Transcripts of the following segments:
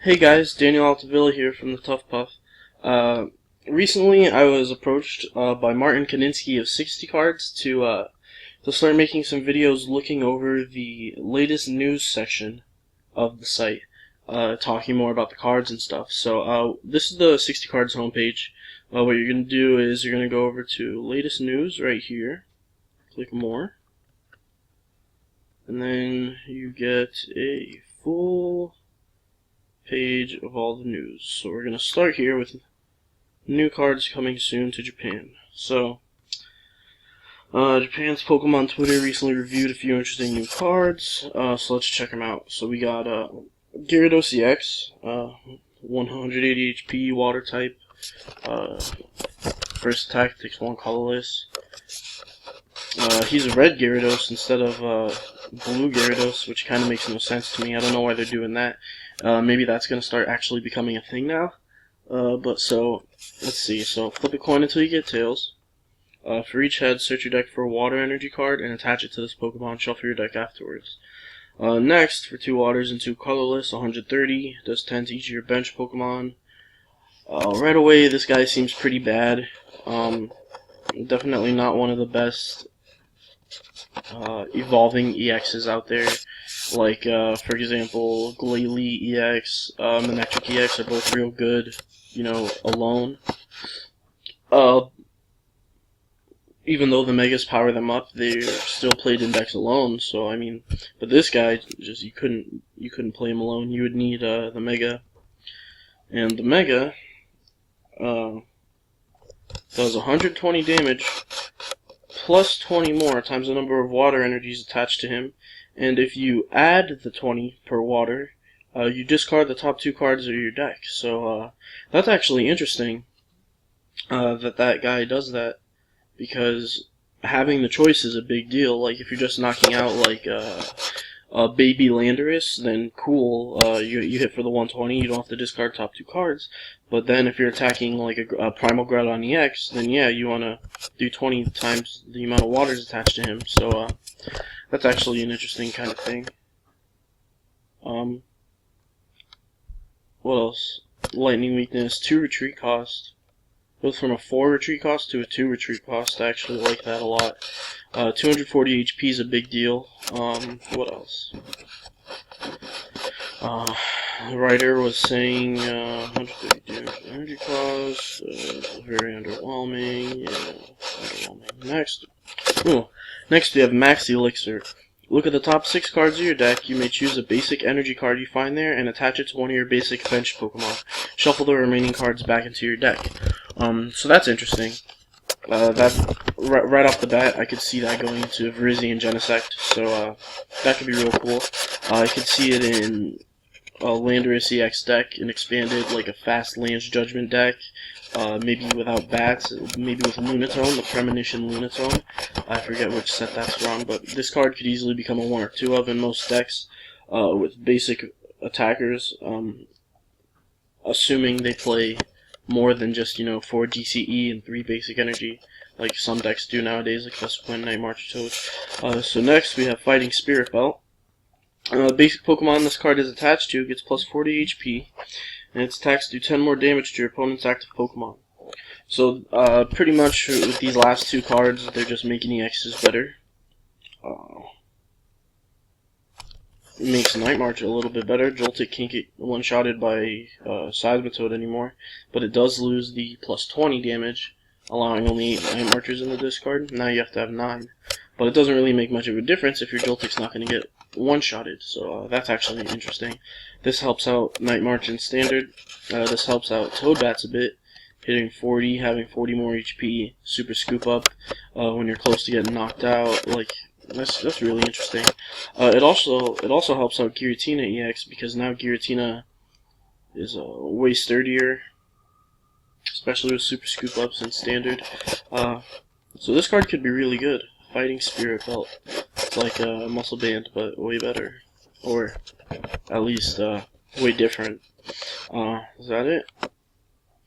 Hey guys, Daniel Altavilla here from the Tuff Puff. Recently I was approached by Martin Kaninsky of 60Cards to start making some videos looking over the latest news section of the site, talking more about the cards and stuff. So this is the 60Cards homepage. What you're going to do is you're going to go over to latest news right here, click more, and then you get a full page of all the news. So we're going to start here with new cards coming soon to Japan. So Japan's Pokemon Twitter recently reviewed a few interesting new cards, so let's check them out. So we got Gyarados EX, 180 HP, water type, first attack takes one colorless. He's a red Gyarados instead of blue Gyarados, which kind of makes no sense to me. I don't know why they're doing that. Maybe that's going to start actually becoming a thing now. But so, let's see. So, flip a coin until you get tails. For each head, search your deck for a water energy card and attach it to this Pokemon. Shuffle your deck afterwards. Next, for 2 waters and 2 colorless, 130. Does 10 to each of your bench Pokemon. Right away, this guy seems pretty bad. Definitely not one of the best evolving EXs out there. Like, for example, Glalie EX, Manectric EX are both real good, alone. Even though the Megas power them up, they're still played in decks alone, so, I mean, but this guy, just, you couldn't play him alone. You would need, the Mega. And the Mega, does 120 damage, plus 20 more times the number of water energies attached to him. And if you add the 20 per water, you discard the top 2 cards of your deck. So that's actually interesting that guy does that, because having the choice is a big deal. Like, if you're just knocking out like a baby Landorus, then cool, you hit for the 120, you don't have to discard top 2 cards. But then if you're attacking like a Primal Groudon EX, then yeah, you want to do 20 times the amount of waters attached to him. So that's actually an interesting kind of thing. What else? Lightning Weakness, 2 retreat cost. Goes from a 4 retreat cost to a 2 retreat cost. I actually like that a lot. 240 HP is a big deal. What else? The writer was saying 150 damage energy cost, very underwhelming. Yeah, underwhelming. Next we have Max Elixir. Look at the top 6 cards of your deck. You may choose a basic energy card you find there and attach it to one of your basic bench Pokemon. Shuffle the remaining cards back into your deck. So that's interesting. That right off the bat, I could see that going into Virizion Genesect, so that could be real cool. I could see it in a Landorus EX deck, an expanded, like a fast Lance Judgment deck, maybe without bats, maybe with Lunatone, the Premonition Lunatone. I forget which set that's from, but this card could easily become a 1 or 2 of in most decks, with basic attackers, assuming they play more than just, 4 DCE and 3 basic energy, like some decks do nowadays, like Vespiquen, Night March, Toad. So next we have Fighting Spirit Belt. Basic Pokemon this card is attached to gets plus 40 HP, and its attacks do 10 more damage to your opponent's active Pokemon. So, pretty much with these last 2 cards, they're just making EXs better. It makes Night March a little bit better. Joltik can't get one-shotted by Seismitoad anymore, but it does lose the plus 20 damage, allowing only 8 Night Marchers in the discard. Now you have to have 9. But it doesn't really make much of a difference if your Joltik's not going to get one-shotted, so that's actually interesting. This helps out Night March in Standard. This helps out Toadbats a bit, hitting 40, having 40 more HP, super scoop up when you're close to getting knocked out. Like, that's really interesting. It also helps out Giratina EX, because now Giratina is way sturdier, especially with super scoop ups in Standard. So this card could be really good. Fighting Spirit Belt. It's like a Muscle Band, but way better, or at least way different. Is that it?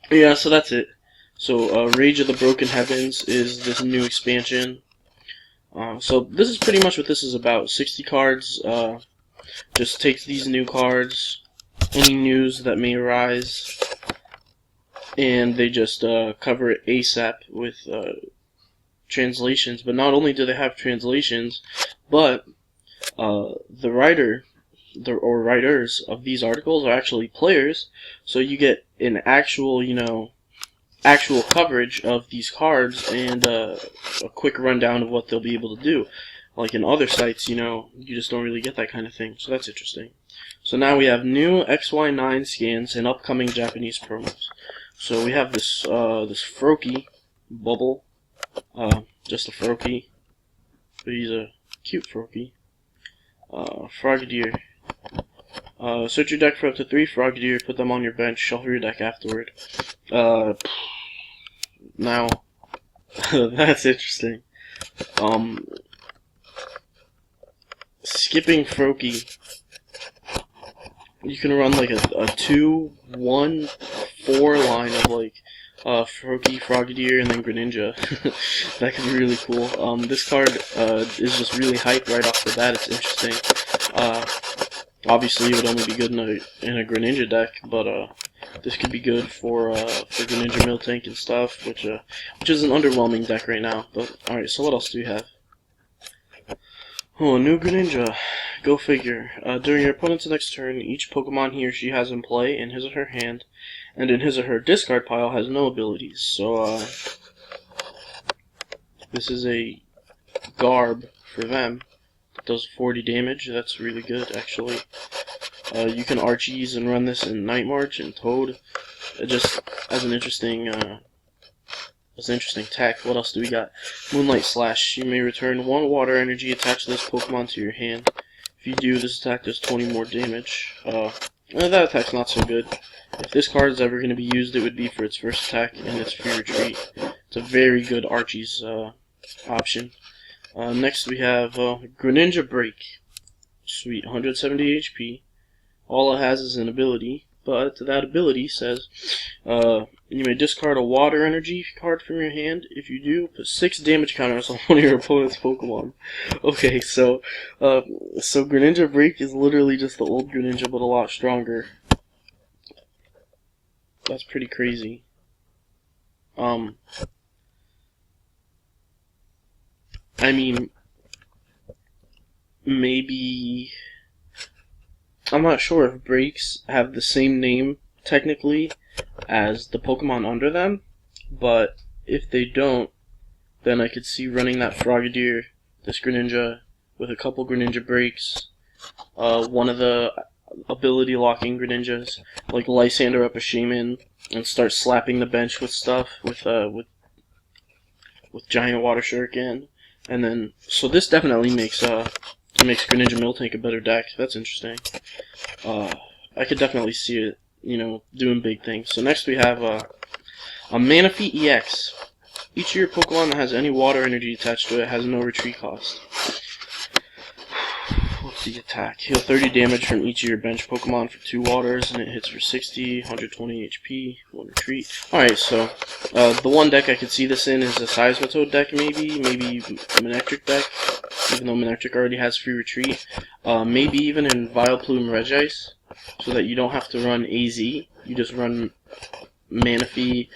Yeah, so that's it. So Rage of the Broken Heavens is this new expansion. So this is pretty much what this is about. 60 cards, just takes these new cards, any news that may arise, and they just cover it ASAP with translations. But not only do they have translations, but the writers of these articles are actually players, so you get an actual, actual coverage of these cards and a quick rundown of what they'll be able to do. Like in other sites, you just don't really get that kind of thing, so that's interesting. So now we have new XY9 scans and upcoming Japanese promos. So we have this this Froakie bubble, just a Froakie, but he's a cute Froakie. Frogadier. Search your deck for up to 3 Frogadier, put them on your bench, shuffle your deck afterward. Now, that's interesting. Skipping Froakie, you can run like a 2-1-4 line of like Froakie, Frogadier, and then Greninja. That could be really cool. This card is just really hyped right off the bat. It's interesting. Obviously, it would only be good in a Greninja deck, but this could be good for Greninja Miltank and stuff, which is an underwhelming deck right now. But alright, so what else do we have? Oh, a new Greninja. Go figure. During your opponent's next turn, each Pokemon he or she has in play in his or her hand and in his or her discard pile has no abilities. So, this is a Garb for them. It does 40 damage. That's really good, actually. You can Archies and run this in Night March and Toad. Just as an interesting tech. What else do we got? Moonlight Slash. You may return 1 water energy attached to this Pokemon to your hand. If you do, this attack does 20 more damage. That attack's not so good. If this card is ever going to be used, it would be for its first attack and its free retreat. It's a very good Archie's option. Next we have Greninja Break. Sweet, 170 HP. All it has is an ability, but that ability says you may discard a water energy card from your hand. If you do, put 6 damage counters on one of your opponent's Pokemon. Okay, so Greninja Break is literally just the old Greninja, but a lot stronger. That's pretty crazy. I mean, maybe, I'm not sure if breaks have the same name, technically, as the Pokemon under them, but if they don't, then I could see running that Frogadier, this Greninja, with a couple Greninja breaks, one of the ability locking Greninjas, like Lysander up a Shaman, and start slapping the bench with stuff, with Giant Water Shuriken, and then, so this definitely makes Greninja Miltank a better deck. That's interesting. I could definitely see it, doing big things. So next we have a Manaphy EX. Each of your Pokemon that has any water energy attached to it has no retreat cost. What's the attack? Heal 30 damage from each of your bench Pokemon for 2 waters, and it hits for 60, 120 HP, 1 retreat. Alright, so the one deck I could see this in is a Seismitoad deck, maybe Manectric deck, even though Manectric already has free retreat. Maybe even in Vileplume Regice, so that you don't have to run AZ, you just run Manaphy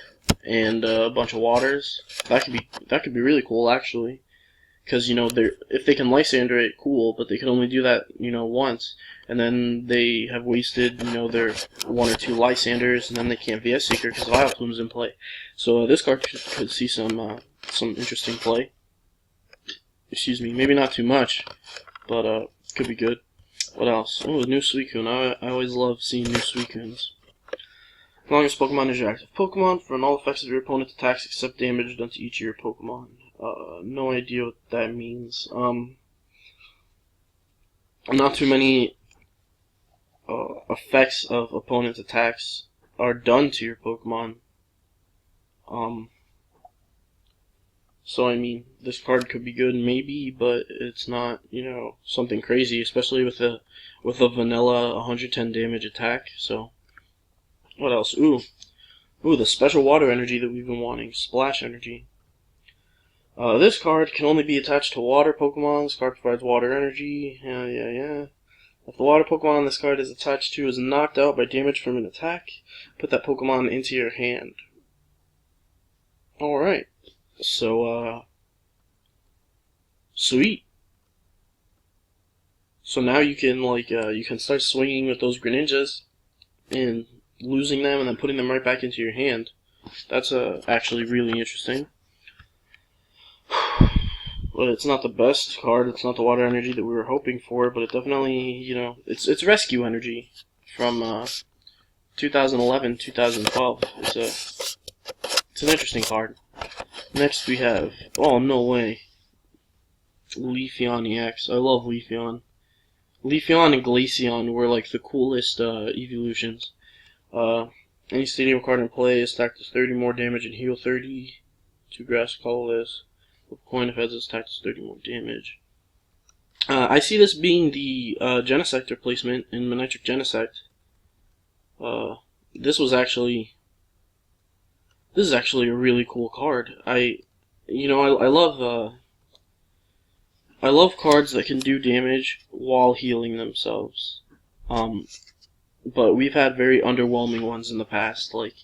and a bunch of waters. That could be really cool, actually. Because, if they can Lysander it, cool, but they can only do that, once. And then they have wasted, their 1 or 2 Lysanders, and then they can't VS Seeker because Vileplume's in play. So this card could see some interesting play. Excuse me, maybe not too much, but could be good. What else? Oh, new Suicune. I always love seeing new Suicunes. Longest Pokemon is your active Pokemon. For all effects of your opponent's attacks except damage done to each of your Pokemon. No idea what that means. Not too many effects of opponent's attacks are done to your Pokemon. So I mean, this card could be good maybe, but it's not, something crazy, especially with a vanilla 110 damage attack. So what else? Ooh, the special water energy that we've been wanting, Splash Energy. This card can only be attached to water Pokemon. This card provides water energy. Yeah. If the water Pokemon on this card is attached to is knocked out by damage from an attack, put that Pokemon into your hand. Alright. So, sweet. So now you can, you can start swinging with those Greninjas and losing them and then putting them right back into your hand. That's actually really interesting. But it's not the best card. It's not the water energy that we were hoping for, but it definitely, you know, it's rescue energy from 2011, 2012. It's an interesting card. Next we have, oh no way, Leafeon EX. I love Leafeon. Leafeon and Glaceon were like the coolest evolutions. Any stadium card in play is stacked as 30 more damage and heal 30. 2 grass colorless. Flip coin if heads is stacked as 30 more damage. I see this being the Genesect replacement in Manectric Genesect. This is actually a really cool card. I love cards that can do damage while healing themselves. But we've had very underwhelming ones in the past. Like,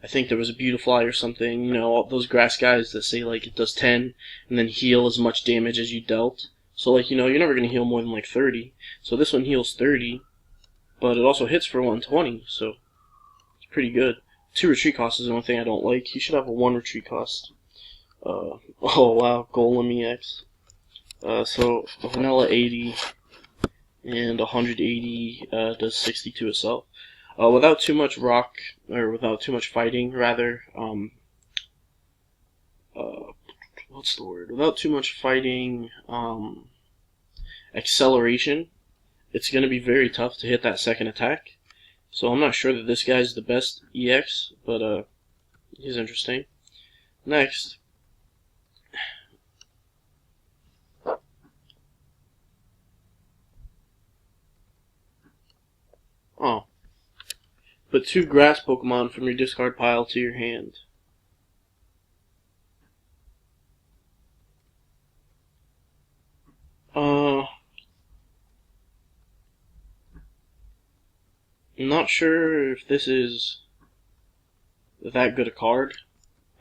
I think there was a Beautifly or something, you know, all those grass guys that say, like, it does 10 and then heal as much damage as you dealt. So, like, you know, you're never going to heal more than, like, 30. So this one heals 30, but it also hits for 120, so it's pretty good. 2 retreat costs is the only thing I don't like. You should have a 1 retreat cost. Oh, wow, Golem EX. So, a vanilla 80 and 180 does 60 to itself. Without too much rock, or without too much fighting, rather, what's the word? Without too much fighting, acceleration, it's going to be very tough to hit that second attack. So I'm not sure that this guy's the best EX, but he's interesting. Next, put 2 grass Pokemon from your discard pile to your hand. I'm not sure if this is that good a card.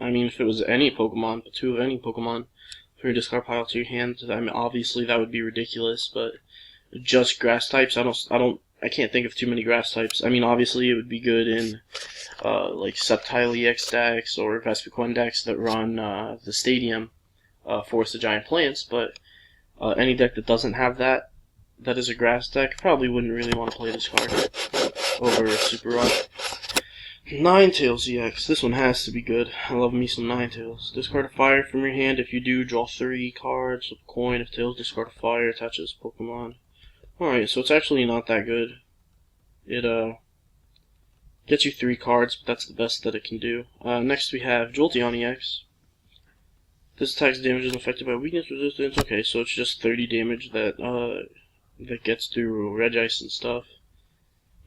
I mean, if it was any Pokemon, but 2 of any Pokemon from your discard pile to your hand, I mean, obviously that would be ridiculous. But just grass types, I can't think of too many grass types. I mean, obviously it would be good in like Sceptile EX decks or Vespiquen decks that run the Stadium Forest of Giant Plants, but any deck that doesn't have that is a grass deck, probably wouldn't really want to play this card over Super Rod. Ninetales EX. This one has to be good. I love me some Ninetales. Discard a fire from your hand. If you do, draw 3 cards. Flip a coin. If tails, discard a fire. Attaches Pokemon. Alright, so it's actually not that good. It gets you 3 cards, but that's the best that it can do. Next we have Jolteon EX. This attack's damage is affected by weakness resistance. Okay, so it's just 30 damage that gets through Regice and stuff.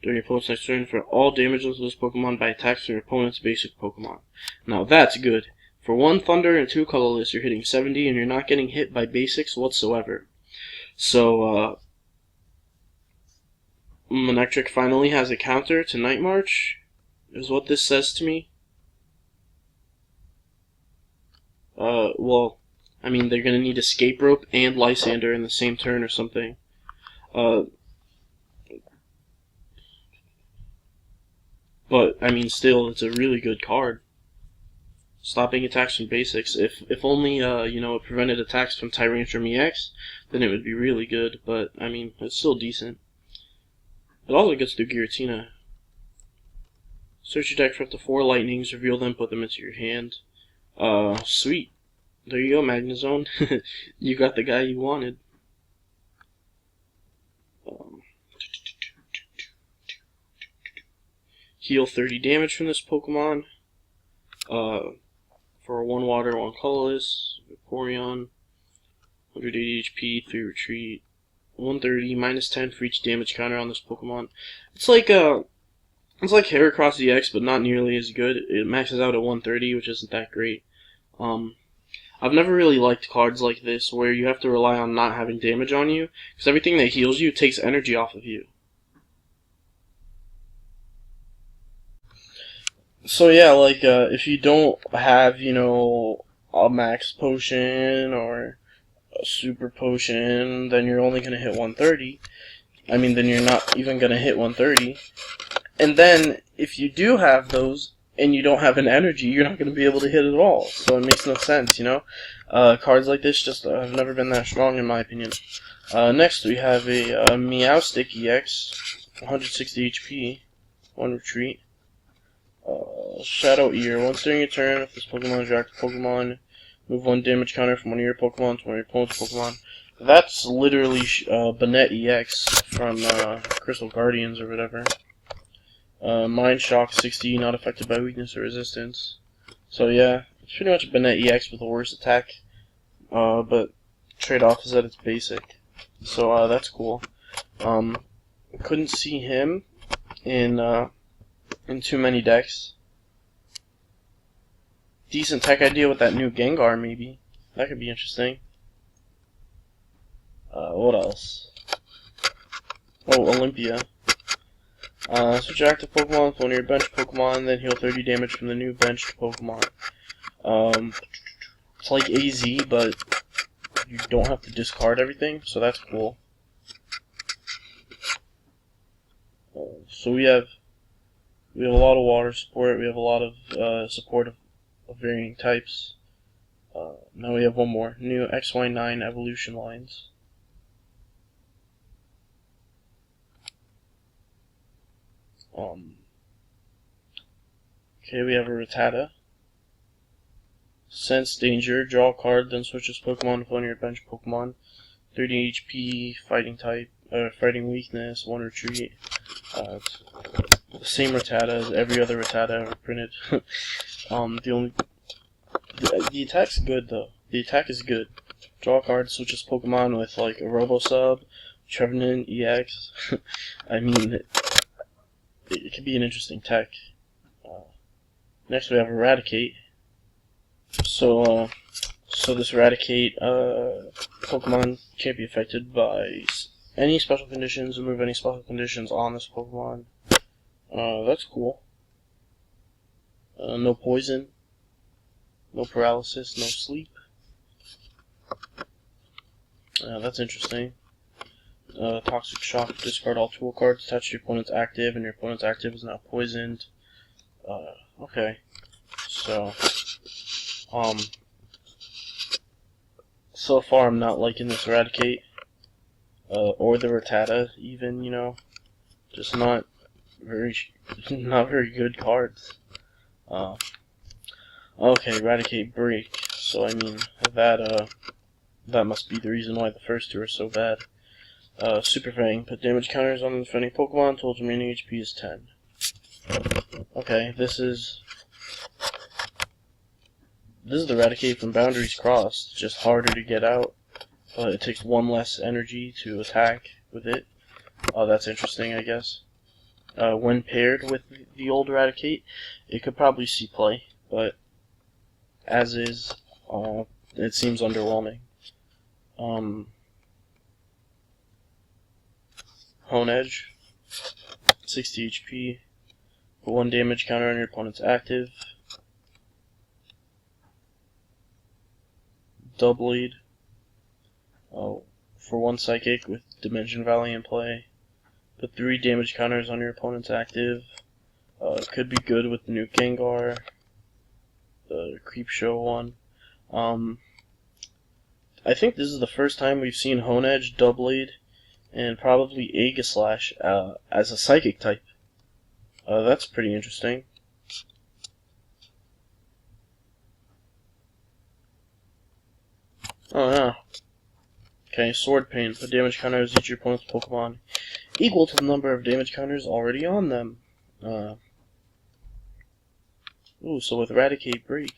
During your opponent's next turn, for all damage into this Pokemon by attacks from your opponent's basic Pokemon. Now that's good. For 1 Thunder and 2 Colorless, you're hitting 70 and you're not getting hit by basics whatsoever. So, Manectric finally has a counter to Night March, is what this says to me. Well, I mean, they're going to need Escape Rope and Lysander in the same turn or something. But, I mean, still, it's a really good card. Stopping attacks from basics. If only, you know, it prevented attacks from Tyrantrum EX, then it would be really good, but, I mean, it's still decent. It also gets through Giratina. Search your deck for up to 4 lightnings, reveal them, put them into your hand. Sweet. There you go, Magnezone. You got the guy you wanted. Heal 30 damage from this Pokemon. For 1 water, 1 colorless. Vaporeon. 180 HP, 3 retreat. 130, minus 10 for each damage counter on this Pokemon. It's like Heracross EX, but not nearly as good. It maxes out at 130, which isn't that great. I've never really liked cards like this where you have to rely on not having damage on you, because everything that heals you takes energy off of you. So yeah, like if you don't have, you know, a max potion or a super potion, then you're only gonna hit 130. I mean, then you're not even gonna hit 130. And then if you do have those and you don't have an energy, you're not gonna be able to hit at all. So it makes no sense, you know. Cards like this just have never been that strong in my opinion. Next we have a Meowstic EX, 160 HP, 1 retreat. Shadow Ear. Once during your turn, if this Pokemon is your active Pokemon, move 1 damage counter from one of your Pokemon to one of your opponent's Pokemon. That's literally Banette EX from Crystal Guardians or whatever. Mind Shock 60, not affected by weakness or resistance. So yeah, it's pretty much Banette EX with a worse attack, but trade-off is that it's basic. So that's cool. Couldn't see him in too many decks. Decent tech idea with that new Gengar, maybe. That could be interesting. What else? Oh, Olympia. Switch active Pokemon with one of your bench Pokemon, then heal 30 damage from the new benched Pokemon. It's like AZ, but you don't have to discard everything, so that's cool. So we have a lot of water support. We have a lot of support of varying types. Now we have one more. New XY9 evolution lines. Okay, we have a Rattata. Sense danger, draw a card, then switch this Pokemon with one of your bench Pokemon. 30 HP, fighting type, fighting weakness, 1 retreat. It's the same Rattata as every other Rattata ever printed. The attack's good though. The attack is good. Draw a card, switch this Pokemon with like a Robosub, Trevenant EX. I mean, it could be an interesting tech. Next we have Eradicate. So this Eradicate Pokemon can't be affected by any special conditions. Remove any special conditions on this Pokemon. That's cool. No poison. No paralysis, no sleep. That's interesting. Toxic Shock, discard all tool cards attached to your opponent's active, and your opponent's active is now poisoned. Okay. So, so far I'm not liking this Eradicate, or the Rattata even, you know. Just not very good cards. Okay, Eradicate Break. So I mean that must be the reason why the first two are so bad. Super Fang. Put damage counters on the defending Pokemon until its remaining HP is 10. Okay, this is the Eradicate from Boundaries Crossed. Just harder to get out, but it takes 1 less energy to attack with it. Oh, that's interesting, I guess. When paired with the old Eradicate, it could probably see play, but as is, it seems underwhelming. Hone Edge, 60 HP, put 1 damage counter on your opponent's active. Doublade, for 1 Psychic with Dimension Valley in play. Put 3 damage counters on your opponent's active. Could be good with the new Gengar, the Creepshow one. I think this is the first time we've seen Hone Edge, Doublade, and probably Aegislash as a Psychic type. That's pretty interesting. Oh yeah. Okay, Sword Pain. Put damage counters each your opponent's Pokemon equal to the number of damage counters already on them. Ooh, so with Eradicate Break,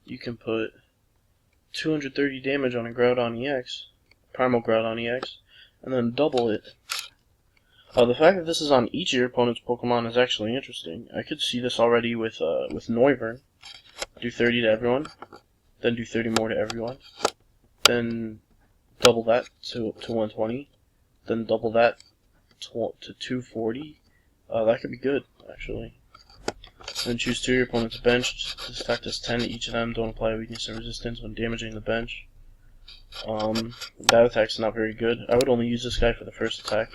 you can put 230 damage on a Groudon EX, Primal Groudon EX, and then double it. The fact that this is on each of your opponent's Pokemon is actually interesting. I could see this already with Noivern. Do 30 to everyone, then do 30 more to everyone, then double that to 120, then double that to 240. That could be good, actually. Then choose 2 of your opponent's bench. This attack does 10 to each of them. Don't apply weakness and resistance when damaging the bench. That attack's not very good. I would only use this guy for the first attack.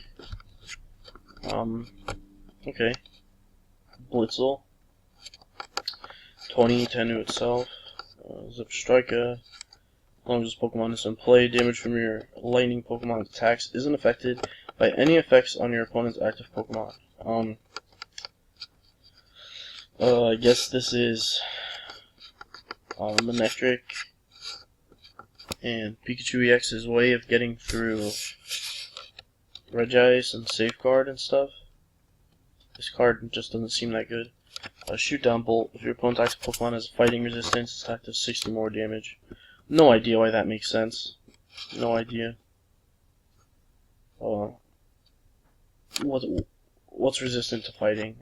Okay. Blitzel. 20, 10 to itself. Zip Striker. As long as this Pokemon is in play, damage from your lightning Pokemon attacks isn't affected by any effects on your opponent's active Pokemon. I guess this is Manectric and Pikachu EX's way of getting through Regice and Safeguard and stuff. This card just doesn't seem that good. Shoot Down Bolt. If your opponent's active Pokemon has fighting resistance, this attack does 60 more damage. No idea why that makes sense. No idea. What's resistant to fighting?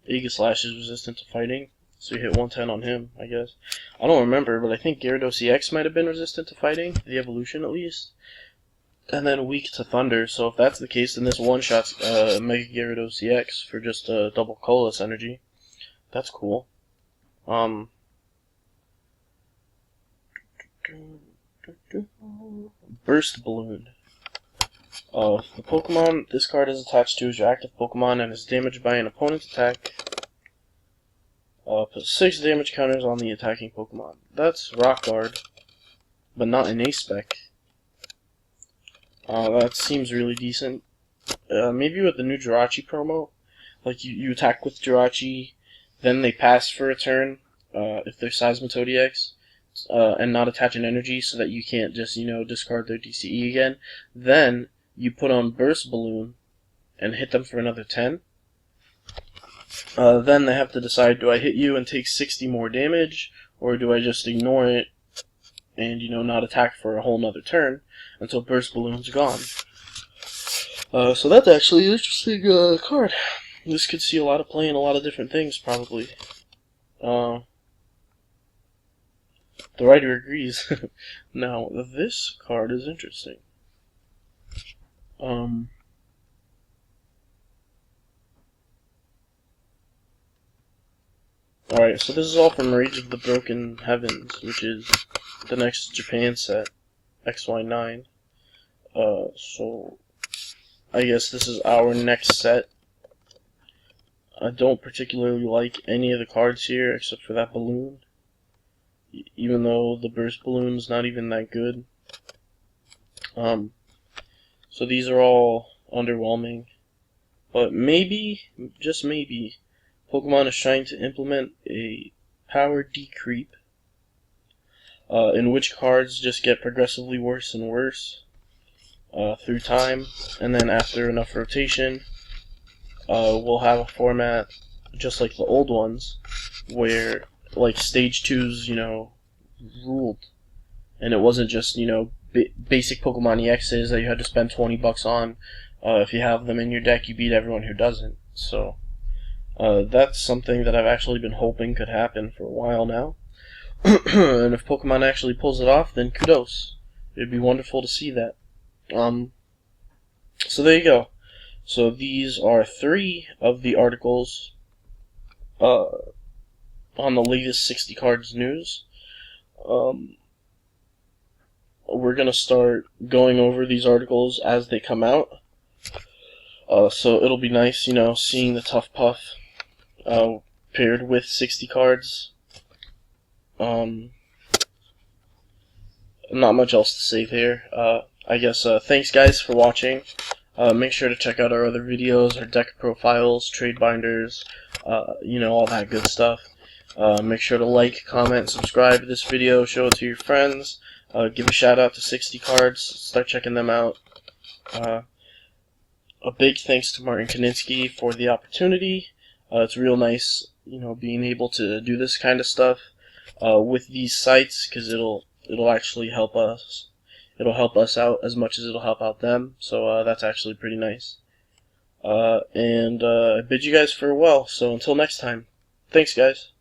Aegislash is resistant to fighting, so you hit 110 on him, I guess. I don't remember, but I think Gyarados EX might have been resistant to fighting, the evolution at least. And then weak to Thunder, so if that's the case, then this one-shots Mega Gyarados EX for just double colorless energy. That's cool. Burst Balloon. If the Pokemon this card is attached to is your active Pokemon and is damaged by an opponent's attack, put 6 damage counters on the attacking Pokemon. That's Rock Guard, but not an A-Spec. That seems really decent. Maybe with the new Jirachi promo, like you attack with Jirachi, then they pass for a turn, if they're Seismitoad EX, and not attach an energy so that you can't just, discard their DCE again. Then you put on Burst Balloon and hit them for another 10. Then they have to decide, do I hit you and take 60 more damage, or do I just ignore it and, not attack for a whole nother turn until Burst Balloon's gone. So that's actually an interesting card. This could see a lot of play in a lot of different things, probably. The writer agrees. Now, this card is interesting. Alright, so this is all from Rage of the Broken Heavens, which is the next Japan set, XY9. So I guess this is our next set. I don't particularly like any of the cards here except for that balloon, even though the Burst Balloon's not even that good. So these are all underwhelming, but maybe, just maybe, Pokemon is trying to implement a power decreep, in which cards just get progressively worse and worse through time, and then after enough rotation, we'll have a format just like the old ones, where like Stage 2's, ruled, and it wasn't just, basic Pokemon EXs that you had to spend $20 on. If you have them in your deck, you beat everyone who doesn't. So that's something that I've actually been hoping could happen for a while now. And if Pokemon actually pulls it off, then kudos. It'd be wonderful to see that. So there you go. So these are 3 of the articles on the latest 60 Cards news. We're going to start going over these articles as they come out. So it'll be nice, seeing the Tuff Puff paired with 60 Cards. Not much else to say there. I guess thanks guys for watching. Make sure to check out our other videos, our deck profiles, trade binders, all that good stuff. Make sure to like, comment, subscribe to this video, show it to your friends. Give a shout out to 60 Cards. Start checking them out. A big thanks to Martin Kaninsky for the opportunity. It's real nice, being able to do this kind of stuff with these sites, because it'll actually help us. It'll help us out as much as it'll help out them. So that's actually pretty nice. And I bid you guys farewell. So until next time, thanks guys.